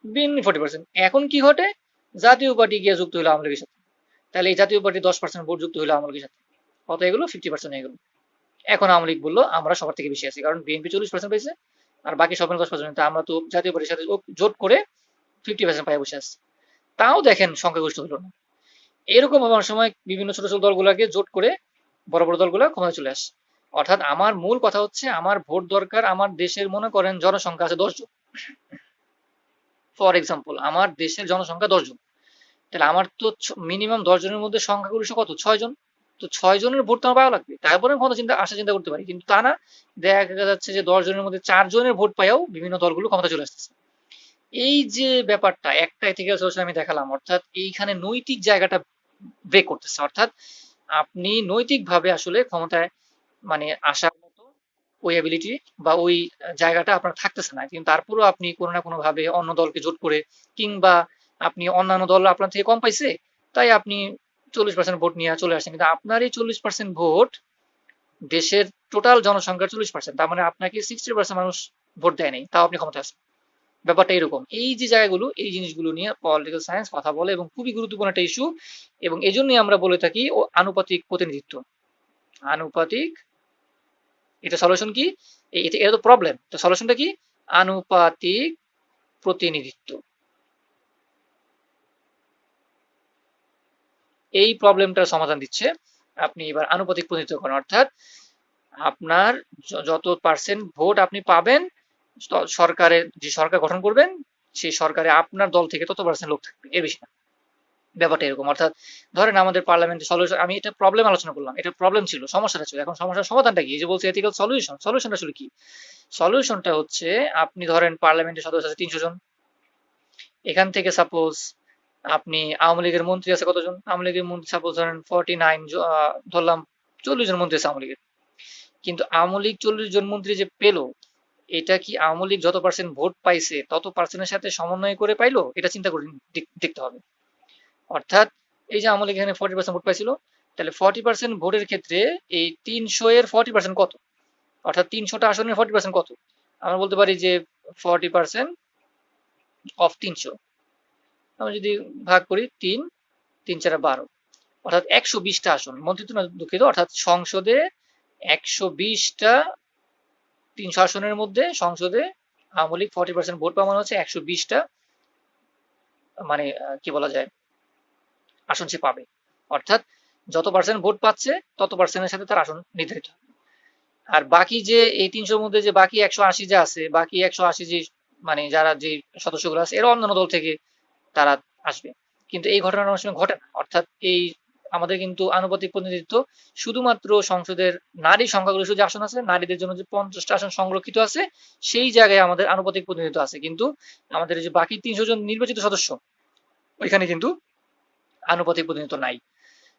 বিএনপি 40%। এখন কি ঘটে? জাতীয় পার্টি গিয়ে যুক্ত হলো আওয়ামী লীগের সাথে, তাহলে এই জাতীয় পার্টি 10% ভোট যুক্ত হলো আওয়ামী লীগের সাথে, কত হয়ে গেলো? 50% হয়ে গেল। এখন আওয়ামী লীগ বললো আমরা সবার থেকে বেশি আছি, কারণ বিএনপি 40% পাইছে আর বাকি সব 10%, আমরা তো জাতীয় পার্টির সাথে জোট করে 50% পায়ে বসে আছি। তাও দেখেন সংখ্যাগরিষ্ঠ হলো না। এরকম আমার সময় বিভিন্ন ছোট ছোট দলগুলোকে জোট করে বড় বড় দলগুলো ক্ষমতায় চলে আসে। অর্থাৎ আমার মূল কথা হচ্ছে আমার ভোট দরকার, আমার দেশের মনে করেন জনসংখ্যা আছে 10 জন, ফর এক্সাম্পল আমার দেশের জনসংখ্যা 10 জন, তাহলে আমার তো মিনিমাম 10 জনের মধ্যে সংখ্যাগরিষ্ঠ কত? 6 জন। তো 6 জনের ভোট তো আমার পাওয়া লাগবে, তারপরে ক্ষমতা চিন্তা করতে পারি। কিন্তু তা না, দেখা যাচ্ছে যে 10 জনের মধ্যে 4 জনের ভোট পাইয়াও বিভিন্ন দলগুলো ক্ষমতা চলে আসতেছে। এই যে ব্যাপারটা একটা এথিক্যাল সলিউশন আমি দেখালাম, অর্থাৎ এইখানে নৈতিক জায়গাটা ব্রেক করতেছে, অর্থাৎ আপনি নৈতিকভাবে আসলে ক্ষমতায় মানে আসার মতো ওই অ্যাবিলিটি বা ওই জায়গাটা আপনার থাকতেছে না, কিন্তু তারপরেও আপনি কোনো না কোনো ভাবে অন্য দলকে জোট করে, কিংবা আপনি অন্যান্য দল আপনার থেকে কম পাইছে তাই আপনি 40% ভোট নিয়ে চলে আসছেন, কিন্তু আপনার এই 40% ভোট দেশের টোটাল জনসংখ্যার 40%, তার মানে আপনাকে 60% মানুষ ভোট দেয় নাই, তাও আপনি ক্ষমতায় আছেন। ব্যাপারটা এরকম। এই যে জায়গাগুলো, এই জিনিসগুলো নিয়ে পলিটিক্যাল সায়েন্স কথা বলে এবং খুবই গুরুত্বপূর্ণ একটা ইস্যু, এবং এই জন্যই আমরা বলে থাকি ও আনুপাতিক প্রতিনিধিত্ব। আনুপাতিক, এটা সলিউশন কি? এটা তো প্রবলেম, তো সলিউশনটা কি? আনুপাতিক প্রতিনিধিত্ব। এই প্রবলেমটার সমাধান দিচ্ছে আপনি এবার আনুপাতিক প্রতিনিধিত্ব করেন, অর্থাৎ আপনার যত পার্সেন্ট ভোট আপনি পাবেন, সরকারের যে সরকার গঠন করবেন সেই সরকারে আপনার দল থেকে তত পার্সেন্ট লোক থাকবে, এর বেশি না। ব্যাপারটা এরকম, অর্থাৎ ধরেন আমাদের পার্লামেন্টে সলিউশন, আমি এটা প্রবলেম আলোচনা করলাম, এটা প্রবলেম ছিল, সমস্যাটা ছিল, এখন সমস্যার সমাধানটা কি? এই যে বলছি এথিক্যাল সলিউশন, সলিউশনটা আসলে কি? সলিউশনটা হচ্ছে আপনি ধরেন পার্লামেন্টের সদস্য আছে 300 জন, এখান থেকে সাপোজ আপনি আওয়ামী লীগের মন্ত্রী আছে কতজন? আওয়ামী লীগের মন্ত্রী সাপোজ ধরেন 49, ধরলাম 40 জন মন্ত্রী আছে আওয়ামী লীগের। কিন্তু আওয়ামী লীগ 40 জন মন্ত্রী যে পেলো, এটা কি আওয়ামী লীগ যত পার্সেন্ট ভোট পাইছে তত পার্সেন্টের সাথে সমন্বয় করে পাইলো? এটা চিন্তা করে দেখতে হবে। অর্থাৎ এই যে আওয়ামী লীগ এখানে 40% ভোট পাইছিল, তাহলে 40% ভোটের ক্ষেত্রে এই 300 এর 40% কত? অর্থাৎ 300টা আসনের 40% কত? আমরা বলতে পারি যে 40% অফ 300, আমরা যদি ভাগ করি 3, 3 4 12, অর্থাৎ 120টা আসন, মন্ত্রিত্ব না দুঃখিত, অর্থাৎ সংসদে 120টা, 300 আসনের মধ্যে সংসদে আওয়ামী লীগ 40% ভোট পাওয়া মানে হচ্ছে 120টা, মানে কি বলা যায়, আসন সে পাবে। অর্থাৎ যত পার্সেন্ট ভোট পাচ্ছে তত পার্সেন্টের সাথে তার আসন নির্ধারিত। আর বাকি যে এই 300-র মধ্যে যে বাকি 180 যে আছে, বাকি 180 যে মানে যারা যে সদস্যগুলো আছে এরা অন্যান্য দল থেকে তারা আসবে। কিন্তু এই ঘটনাটা অনেক সময় ঘটে না। অর্থাৎ এই আমাদের কিন্তু আনুপাতিক প্রতিনিধিত্ব শুধুমাত্র সংসদের নারী সংখ্যাগরিষ্ঠ যে আসন আছে, নারীদের জন্য যে 50টা আসন সংরক্ষিত আছে, সেই জায়গায় আমাদের আনুপাতিক প্রতিনিধিত্ব আছে। কিন্তু আমাদের যে বাকি 300 জন নির্বাচিত সদস্য, ওইখানে কিন্তু আনুপাতিক প্রতিনিধিত্ব নাই।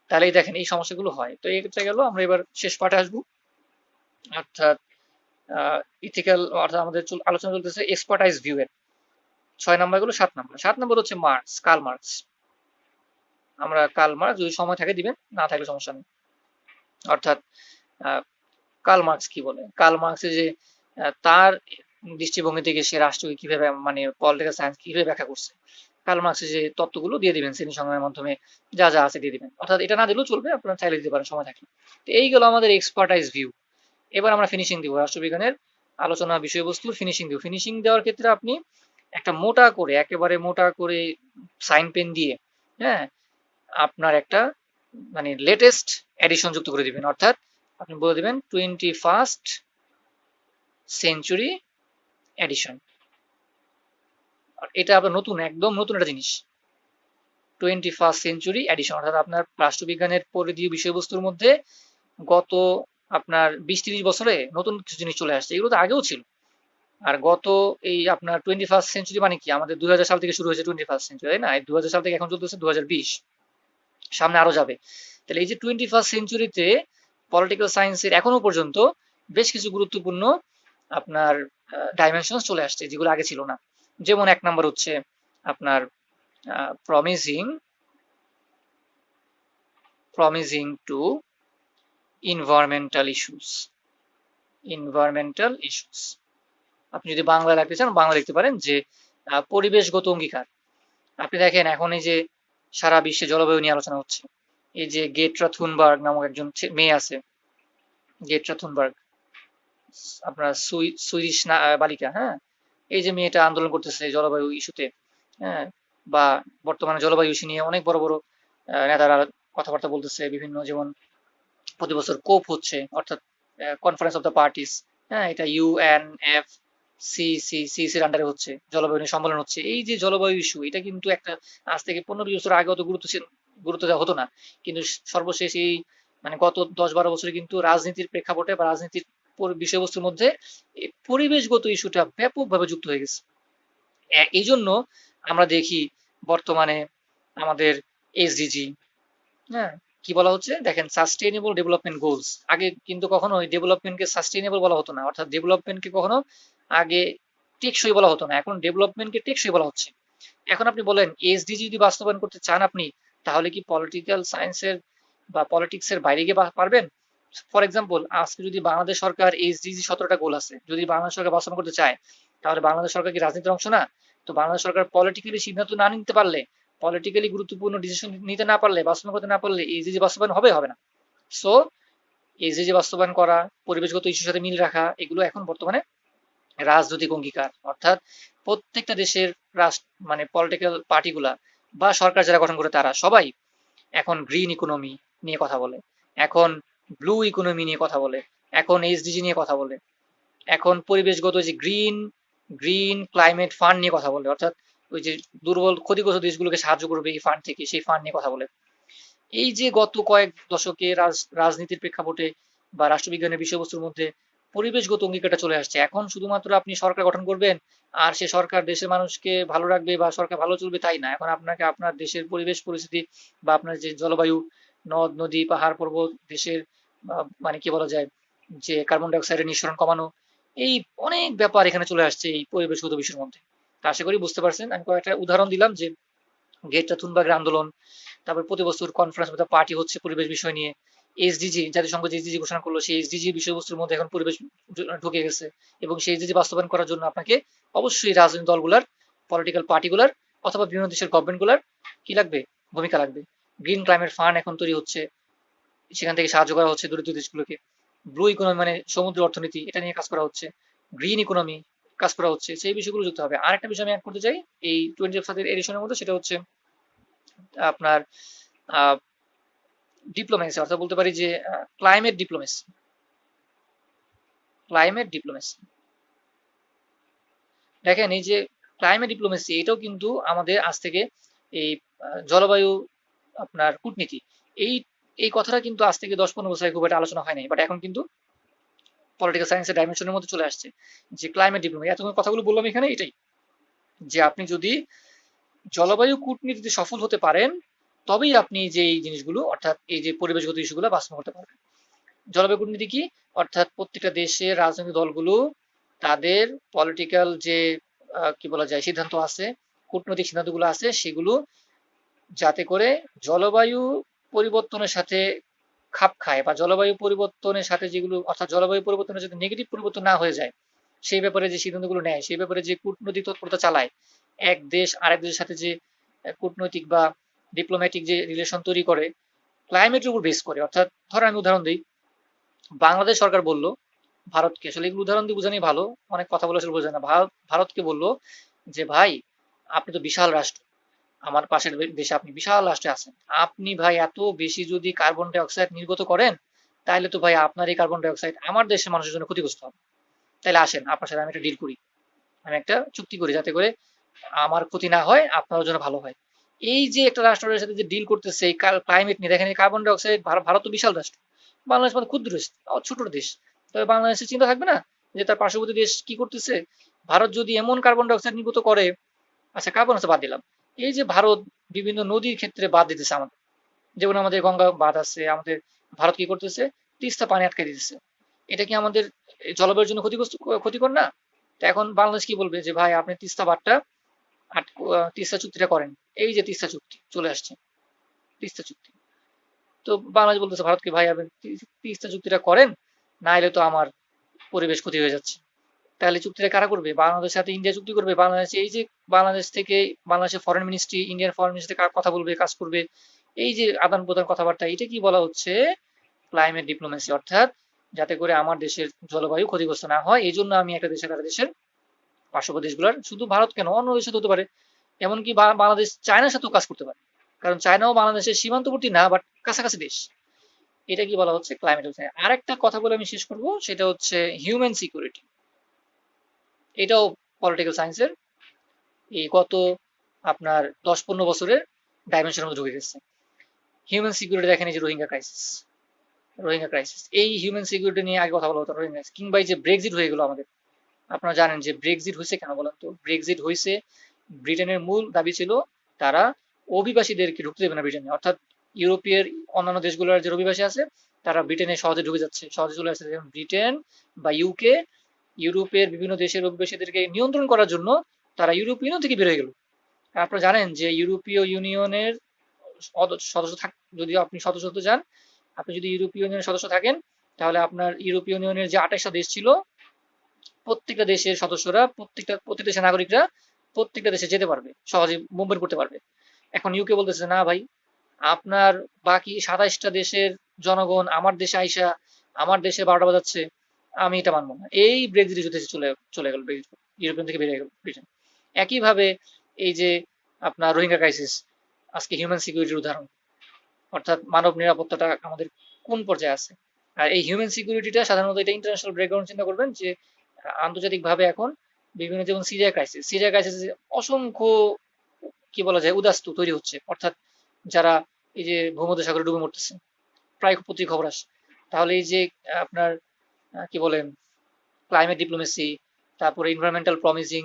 তাহলেই দেখেন এই সমস্যাগুলো হয়। তো এই ক্ষেত্রে গেল, আমরা এবার শেষ পার্টে আসবো, অর্থাৎ ইথিক্যাল, অর্থাৎ আমাদের আলোচনা চলতেছে এক্সপার্টাইজ ভিউ এর 6 নাম্বার গুলো। 7 নাম্বার, 7 নাম্বার হচ্ছে মার্কস, কার্ল মার্কস। আমরা কার্ল মার্কস যদি সময় থাকে দিবেন, না থাকলে সমস্যা নেই। অর্থাৎ কার্ল মার্কস কি বলে, কার্ল মার্কসের যে তার দৃষ্টিভঙ্গি থেকে সে রাষ্ট্রকে কিভাবে, মানে পলিটিক্যাল সায়েন্স কিভাবে ব্যাখ্যা করছে, কার্ল মার্কসের যে তত্ত্বগুলো দিয়ে দিবেন শ্রেণী সংগ্রামের মাধ্যমে, যা যা আছে দিয়ে দিবেন। অর্থাৎ এটা না দিলেও চলবে, আপনারা চাইলে দিতে পারেন সময় থাকলে। তো এই গেল আমাদের এক্সপার্টাইজ ভিউ। এবার আমরা ফিনিশিং দিব, রাষ্ট্রবিজ্ঞানের আলোচনা বিষয়বস্তুর ফিনিশিং দিব। ফিনিশিং দেওয়ার ক্ষেত্রে আপনি একটা মোটা করে, একেবারে মোটা করে সাইন পেন দিয়ে, হ্যাঁ, আপনার একটা মানে লেটেস্ট এডিশন যুক্ত করে দিবেন। অর্থাৎ আপনি বলে দিবেন 21st সেঞ্চুরি এডিশন। এটা আপনার নতুন, একদম নতুন একটা জিনিস, 21st সেঞ্চুরি এডিশন। অর্থাৎ আপনার রাষ্ট্রবিজ্ঞানের পরিধি বিষয়বস্তুর মধ্যে গত আপনার 20-30 বছরে নতুন কিছু জিনিস চলে আসছে, এগুলো তো আগেও ছিল। আর গত এই আপনার 21st সেঞ্চুরি মানে কি, আমাদের 2000 সাল থেকে শুরু হয়েছে 21st সেঞ্চুরি, তাই না? 2000 সাল থেকে এখন চলতেছে 2020, সামনে আরো যাবে। তাহলে এই যে 21st সেঞ্চুরিতে পলিটিক্যাল সায়েন্সের এখনো পর্যন্ত বেশ কিছু গুরুত্বপূর্ণ আপনার ডাইমেনশন চলে আসছে, যেগুলো আগে ছিল না। যেমন 1 নাম্বার হচ্ছে আপনার promising promising to environmental issues. আপনি যদি বাংলা লিখতে চান, বাংলা লিখতে পারেন যে পরিবেশগত অঙ্গীকার। আপনি দেখেন এখন এই যে সারা বিশ্বে জলবায়ু নিয়ে আলোচনা হচ্ছে, এই যে গেট্রা থুনবার্গ নামক একজন মেয়ে আছে, গেট্রা থুনবার্গ, আপনার সুইডিশ বালিকা, হ্যাঁ, এই যে মেয়েটা আন্দোলন করতেছে জলবায়ু ইস্যুতে, হ্যাঁ, বা বর্তমানে জলবায়ু ইস্যু নিয়ে অনেক বড় বড় নেতারা কথাবার্তা বলতেছে বিভিন্ন, যেমন প্রতি বছর কোপ হচ্ছে, অর্থাৎ কনফারেন্স অফ দ্য পার্টিস, হ্যাঁ, এটা ইউএনএফ সিসির আন্ডারে হচ্ছে, জলবায়ু নিয়ে সম্মেলন হচ্ছে। এই যে জলবায়ু ইস্যু, এটা কিন্তু একটা আজ থেকে 15-20 বছর আগে অত গুরুত্ব দেওয়া হতো না, কিন্তু সর্বশেষ এই মানে গত 10-12 বছরে কিন্তু রাজনীতির প্রেক্ষাপটে বা রাজনীতির বিষয়বস্তুর মধ্যে এই পরিবেশগত ইস্যুটা ব্যাপকভাবে যুক্ত হয়ে গেছে। এই জন্য আমরা দেখি বর্তমানে আমাদের এসডিজি, হ্যাঁ, কি বলা হচ্ছে দেখেন, সাস্টেইনেবল ডেভেলপমেন্ট গোলস। আগে কিন্তু কখনো ডেভেলপমেন্টকে সাস্টেইনেবল বলা হতো না, অর্থাৎ ডেভেলপমেন্টকে কখনো আগে টেকসই বলা হতো না, এখন ডেভেলপমেন্টকে টেকসই বলা হচ্ছে। এখন আপনি বলেন এসডিজি যদি বাস্তবায়ন করতে চান আপনি, তাহলে কি পলিটিক্যাল সায়েন্সের বা পলিটিক্সের বাইরে গিয়ে পারবেন? ফর এক্সাম্পল, আজকে যদি বাংলাদেশ সরকার এসডিজি 17টা গোল আছে, যদি বাংলাদেশ সরকার বাস্তবায়ন করতে চায়, তাহলে বাংলাদেশ সরকার কি রাজনীতির অংশ না? তো বাংলাদেশ সরকার পলিটিক্যালি সিদ্ধান্ত না নিতে পারলে, পলিটিক্যালি গুরুত্বপূর্ণ ডিসিশন নিতে না পারলে, বাস্তবায়ন করতে না পারলে এসডিজি বাস্তবায়ন হবে না। সো এসডিজি বাস্তবায়ন করা, পরিবেশগত ইস্যুর সাথে মিল রাখা, এগুলো এখন বর্তমানে রাজনৈতিক অঙ্গীকার। অর্থাৎ প্রত্যেকটা দেশের মানে পলিটিক্যাল পার্টিগুলা বা সরকার যারা গঠন করে তারা সবাই এখন গ্রিন ইকোনমি নিয়ে কথা বলে, এখন ব্লু ইকোনমি নিয়ে কথা বলে, এখন এসডিজি নিয়ে কথা বলে, এখন পরিবেশগত যে গ্রিন গ্রিন ক্লাইমেট ফান্ড নিয়ে কথা বলে, অর্থাৎ ওই যে দুর্বল ক্ষতিগ্রস্ত দেশগুলোকে সাহায্য করবে এই ফান্ড থেকে, সেই ফান্ড নিয়ে কথা বলে। এই যে গত কয়েক দশকে রাজনীতির প্রেক্ষাপটে বা রাষ্ট্রবিজ্ঞানের বিষয়বস্তুর মধ্যে পরিবেশগত অঙ্গীকারটা চলে আসছে। এখন শুধুমাত্র আপনি সরকার গঠন করবেন আর সে সরকার দেশের মানুষকে ভালো রাখবে বা সরকার ভালো চলবে তাই না, এখন আপনাকে আপনার দেশের পরিবেশ পরিস্থিতি বা আপনার যে জলবায়ু, নদ নদী পাহাড় পর্বত, দেশের মানে কি বলা যায় যে কার্বন ডাই অক্সাইডের নিঃসরণ কমানো, এই অনেক ব্যাপার এখানে চলে আসছে এই পরিবেশগত বিষয়ের মধ্যে। তা আশা করি বুঝতে পারছেন। আমি কয়েকটা উদাহরণ দিলাম যে গ্রেটা থুনবার্গের আন্দোলন, তারপর প্রতি বছর কনফারেন্স অফ দ্য পার্টি হচ্ছে পরিবেশ বিষয় নিয়ে, এসডিজি জাতিসংঘ যে এসডিজি ঘোষণা করলো সেই এসডিজি বিষয়বস্তুর মধ্যে এখন পরিবেশ ঢুকে গেছে, এবং সেই এসডিজি বাস্তবায়ন করার জন্য আপনাকে অবশ্যই রাজনৈতিক দলগুলার, পলিটিক্যাল পার্টিগুলার অথবা বিভিন্ন দেশের গভর্নমেন্টগুলার কি লাগবে, ভূমিকা লাগবে। গ্রিন ক্লাইমেট ফান্ড এখন তৈরি হচ্ছে, সেখান থেকে সাহায্য করা হচ্ছে দরিদ্র দেশগুলোকে। ব্লু ইকোনমি মানে সমুদ্র অর্থনীতি, এটা নিয়ে কাজ করা হচ্ছে। গ্রিন ইকোনমি কাজ করা হচ্ছে, সেই বিষয়গুলো যুক্ত হবে। আর একটা বিষয় আমি অ্যাড করতে চাই এই 20 এডিশনের মধ্যে, সেটা হচ্ছে আপনার ডিপ্লোমেসি, অর্থাৎ বলতে পারি যে ক্লাইমেট ডিপ্লোমেসি। দেখেন এই যে ক্লাইমেট ডিপ্লোমেসি, এটাও কিন্তু আমাদের আজ থেকে এই জলবায়ু আপনার কূটনীতি, এই এই কথাটা কিন্তু আজ থেকে 10-15 বছর আগে খুব একটা আলোচনা হয় নাই, বাট এখন কিন্তু পলিটিক্যাল সায়েন্সের ডাইমেনশনের মধ্যে চলে আসছে যে ক্লাইমেট ডিপ্লোমেসি। এতক্ষণ কথাগুলো বললাম এখানে এটাই, যে আপনি যদি জলবায়ু কূটনীতিতে সফল হতে পারেন, তবেই আপনি যে এই জিনিসগুলো অর্থাৎ এই যে পরিবেশগত ইস্যুগুলো বাস্তবায়ন করতে পারবেন। জলবায়ু কূটনীতি কি? অর্থাৎ প্রত্যেকটা দেশের রাজনৈতিক দলগুলো তাদের পলিটিক্যাল যে কি বলা যায় সিদ্ধান্ত আছে, কূটনৈতিক সিদ্ধান্তগুলো আছে, সেগুলো যাতে করে জলবায়ু পরিবর্তনের সাথে খাপ খায়, বা জলবায়ু পরিবর্তনের সাথে যেগুলো অর্থাৎ জলবায়ু পরিবর্তনের যাতে নেগেটিভ পরিবর্তন না হয়ে যায়, সেই ব্যাপারে যে সিদ্ধান্তগুলো নেয়, সেই ব্যাপারে যে কূটনৈতিক তৎপরতা চালায়, এক দেশ আরেক দেশের সাথে যে কূটনৈতিক বা ডিপ্লোম্যাটিক যে রিলেশন তৈরি করে ক্লাইমেটের উপর বেস করে। অর্থাৎ ধরেন আমি উদাহরণ দিই, বাংলাদেশ সরকার বলল ভারতকে, আসলে এগুলো উদাহরণ দিয়ে বোঝানোই ভালো, অনেক কথা বলে আসলে বোঝে না। ভারতকে বলল যে ভাই, আপনি তো বিশাল রাষ্ট্র, আমার পাশের দেশে আপনি বিশাল রাষ্ট্রে আছেন, আপনি ভাই এত বেশি যদি কার্বন ডাই অক্সাইড নির্গত করেন, তাহলে তো ভাই আপনার এই কার্বন ডাই অক্সাইড আমার দেশের মানুষের জন্য ক্ষতিগ্রস্ত হবে। তাহলে আসেন আপনার সাথে আমি একটা ডিল করি, আমি একটা চুক্তি করি, যাতে করে আমার ক্ষতি না হয়, আপনার জন্য ভালো হয়। এই যে একটা রাষ্ট্রের সাথে যে ডিল করতেছে এই ক্লাইমেট নিয়ে, দেখেন কার্বন ডাই অক্সাইড, ভারত তো বিশাল রাষ্ট্র, বাংলাদেশ মানে ক্ষুদ্র দেশ, ছোট দেশ, তবে বাংলাদেশের চিন্তা থাকবে না যে তার পার্শ্ববর্তী দেশ কি করতেছে। ভারত যদি এমন কার্বন ডাই অক্সাইড নির্গত করে, আচ্ছা কার্বন আছে বাদ দিলাম, এই যে ভারত বিভিন্ন নদীর ক্ষেত্রে বাদ দিতেছে আমাদের, যেমন আমাদের গঙ্গা বাঁধ আছে আমাদের, ভারত কি করতেছে, তিস্তা পানি আটকে দিতেছে, এটা কি আমাদের জলবায়ুর জন্য ক্ষতিকর না? তো এখন বাংলাদেশ কি বলবে যে ভাই আপনি তিস্তা বাঁধটা তিস্তা চুক্তিটা করেন, এই যে তিস্তা চুক্তি চলে আসছে, তিস্তা চুক্তি, তো বাংলাদেশ বলতেছে ভারতকে ভাই আপনি তিস্তা চুক্তিটা করেন, না হলে তো আমার পরিবেশ ক্ষতি হয়ে যাচ্ছে। তাহলে চুক্তিটা কারা করবে? বাংলাদেশের সাথে ইন্ডিয়া চুক্তি করবে, বাংলাদেশ এই যে বাংলাদেশ থেকে বাংলাদেশের foreign ministry Indian foreign ministry কথা বলবে, কাজ করবে, এই যে আদান প্রদান কথাবার্তা, এটা কি বলা হচ্ছে? Climate diplomacy. অর্থাৎ যাতে করে আমার দেশের জলবায়ু ক্ষতিগ্রস্ত না হয়, এই জন্য আমি একটা দেশের দেশের পার্শ্ববর্তী দেশগুলোর, শুধু ভারত কেন অন্য দেশে হতে পারে, এমনকি বাংলাদেশ চায়নার সাথেও কাজ করতে পারে, কারণ চায়নাও বাংলাদেশের সীমান্তবর্তী না, বাট কাছাকাছি দেশ। এটা কি বলা হচ্ছে? Climate diplomacy. আর একটা কথা বলে আমি শেষ করব, সেটা হচ্ছে হিউম্যান সিকিউরিটি। এটাও পলিটিক্যাল সায়েন্সের এই গত আপনার 10-15 বছরের ডাইমেনশনের মধ্যে ঢুকে গেছে। হিউম্যান সিকিউরিটি দেখেন, এই যে রোহিঙ্গা ক্রাইসিস, এই হিউম্যান সিকিউরিটি নিয়ে আগে কথা বলা হতো, রোহিঙ্গা কিংবা এই যে ব্রেক্সিট হয়ে গেল আমাদের। আপনারা জানেন যে ব্রেক্সিট হয়েছে কেন বলেন তো? ব্রেক্সিট হয়েছে, ব্রিটেনের মূল দাবি ছিল তারা অভিবাসীদেরকে ঢুকতে দেবে না ব্রিটেনে, অর্থাৎ ইউরোপের অন্যান্য দেশগুলোর যে অভিবাসী আছে তারা ব্রিটেনে সহজে ঢুকে যাচ্ছে, সহজে চলে আসছে, যেমন ব্রিটেন বা ইউকে ইউরোপের বিভিন্ন দেশের অভিবাসীদেরকে নিয়ন্ত্রণ করার জন্য তারা ইউরোপীয় ইউনিয়ন থেকে বের হয়ে গেল। আপনারা জানেন যে ইউরোপীয় ইউনিয়নের সদস্য যদি আপনি সদস্য হতে চান, আপনি যদি ইউরোপীয় ইউনিয়নের সদস্য থাকেন, তাহলে আপনার ইউরোপীয় ইউনিয়নের যে 28টা দেশ ছিল, প্রত্যেকটা দেশের সদস্যরা, প্রত্যেকটা দেশের নাগরিকরা প্রত্যেকটা দেশে যেতে পারবে, সহজে মুভমেন্ট করতে পারবে। এখন ইউকে বলতেছে না ভাই, আপনার বাকি 27টা দেশের জনগণ আমার দেশে আইসা আমার দেশে 12টা বাজাচ্ছে, আমি এটা মানবো না। এই ব্রেক্সিট ইস্যুতে চলে চলে গেল ইউরোপিয়ান থেকে বেরিয়ে গেল ব্রিটেন। একইভাবে এই যে আপনার রোহিঙ্গা ক্রাইসিস আজকে হিউম্যান সিকিউরিটির উদাহরণ, অর্থাৎ মানব নিরাপত্তাটা আমাদের কোন পর্যায়ে আছে। আর এই হিউম্যান সিকিউরিটিটা সাধারণত এটা ইন্টারন্যাশনাল ব্রেকগ্রাউন্ড চিন্তা করবেন যে আন্তর্জাতিকভাবে এখন বিভিন্ন, যেমন সিরিয়া ক্রাইসিস অসংখ্য কি বলা যায় উদাস্তু তৈরি হচ্ছে, অর্থাৎ যারা এই যে ভূমধ্যসাগরে ডুবে মরতেছে, প্রায় পত্রিকা খবর আসে। তাহলে এই যে আপনার কি বলেন ক্লাইমেট ডিপ্লোমেসি, তারপরে ইনভায়রনমেন্টাল প্রমিজিং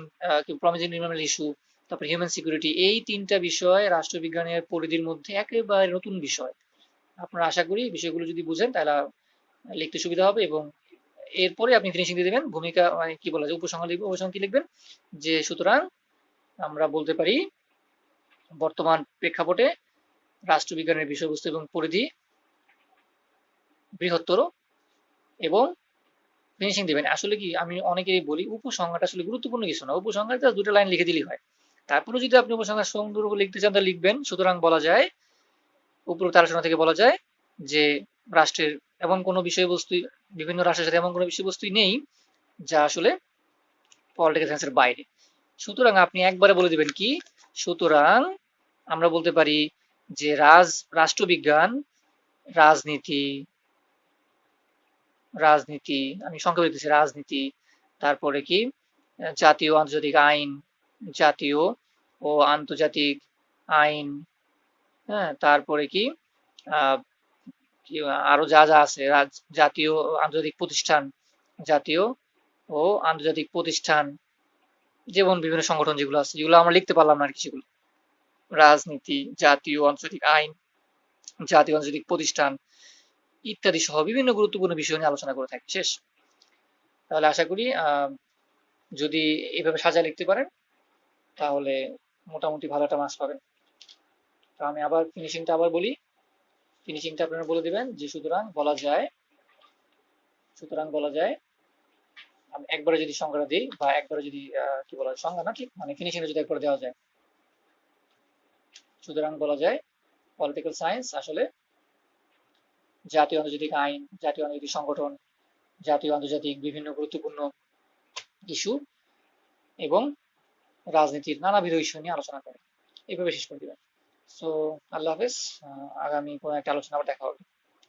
এনভায়রনমেন্টাল ইস্যু, তারপরে হিউম্যান সিকিউরিটি, এই তিনটা বিষয় রাষ্ট্রবিজ্ঞানের পরিধির মধ্যে একেবারে নতুন বিষয়। আপনারা আশা করি বিষয়গুলো যদি বুঝেন তাহলে লিখতে সুবিধা হবে, এবং এরপরে আপনি ফিনিশিং দিয়ে দেবেন ভূমিকা, মানে কি বলা যায় উপসংহার লিখবেন। উপসংহার কি লিখবেন? যে সুতরাং আমরা বলতে পারি বর্তমান প্রেক্ষাপটে রাষ্ট্রবিজ্ঞানের বিষয়বস্তু এবং পরিধি বৃহত্তর, এবং ফিনিশিং দিবেন। আসলে কি আমি অনেকেই বলি উপসংহারটা আসলে গুরুত্বপূর্ণ কিছু না, উপসংহারটা 2টা লাইন লিখে দিলেই হয়। তারপরে যদি আপনি উপসংহার সুন্দর লিখতে চান তাহলে লিখবেন। সুতরাং বলা যায়, উপরোক্ত আলোচনা থেকে বলা যায় যে রাষ্ট্রের এমন কোনো বিষয়বস্তু, বিভিন্ন রাষ্ট্রের সাথে এমন কোনো বিষয়বস্তুই নেই যা আসলে পলিটিক্যাল সায়েন্সের বাইরে। সুতরাং আপনি একবারে বলে দিবেন কি, সুতরাং আমরা বলতে পারি যে রাষ্ট্রবিজ্ঞান, রাজনীতি, রাজনীতি আমি সংক্ষেপে দিচ্ছি, রাজনীতি, তারপরে কি জাতীয় আন্তর্জাতিক আইন, জাতীয় ও আন্তর্জাতিক আইন, হ্যাঁ, তারপরে কি আহ, কি আরো যা যা আছে, জাতীয় ও আন্তর্জাতিক প্রতিষ্ঠান, জাতীয় ও আন্তর্জাতিক প্রতিষ্ঠান, যেমন বিভিন্ন সংগঠন যেগুলো আছে, যেগুলো আমরা লিখতে পারলাম না আর কি, সেগুলো রাজনীতি, জাতীয় আন্তর্জাতিক আইন, জাতীয় আন্তর্জাতিক প্রতিষ্ঠান ইত্যাদি সহ বিভিন্ন গুরুত্বপূর্ণ বিষয় নিয়ে আলোচনা করে থাকি। শেষ। তাহলে আশা করি যদি এইভাবে সাজায় লিখতে পারেন তাহলে মোটামুটি ভালো একটা মার্কস পাবেন। তো আমি আবার ফিনিশিংটা আবার বলি, ফিনিশিংটা আপনারা বলে দিবেন যে সুতরাং বলা যায় আমি একবারে যদি সংজ্ঞাটা দিই বা একবারে যদি কি বলা হয়, সংজ্ঞা না ঠিক, মানে ফিনিশিংটা যদি একবারে দেওয়া যায়, সুতরাং বলা যায় পলিটিক্যাল সায়েন্স আসলে জাতীয় আন্তর্জাতিক আইন, জাতীয় আন্তর্জাতিক সংগঠন, জাতীয় আন্তর্জাতিক বিভিন্ন গুরুত্বপূর্ণ ইস্যু এবং রাজনীতির নানাবিধ ইস্যু নিয়ে আলোচনা করে। এইভাবে শেষ করে দিবেন। সো আল্লাহ হাফেজ, আগামী কোনো একটা আলোচনা আবার দেখা হবে।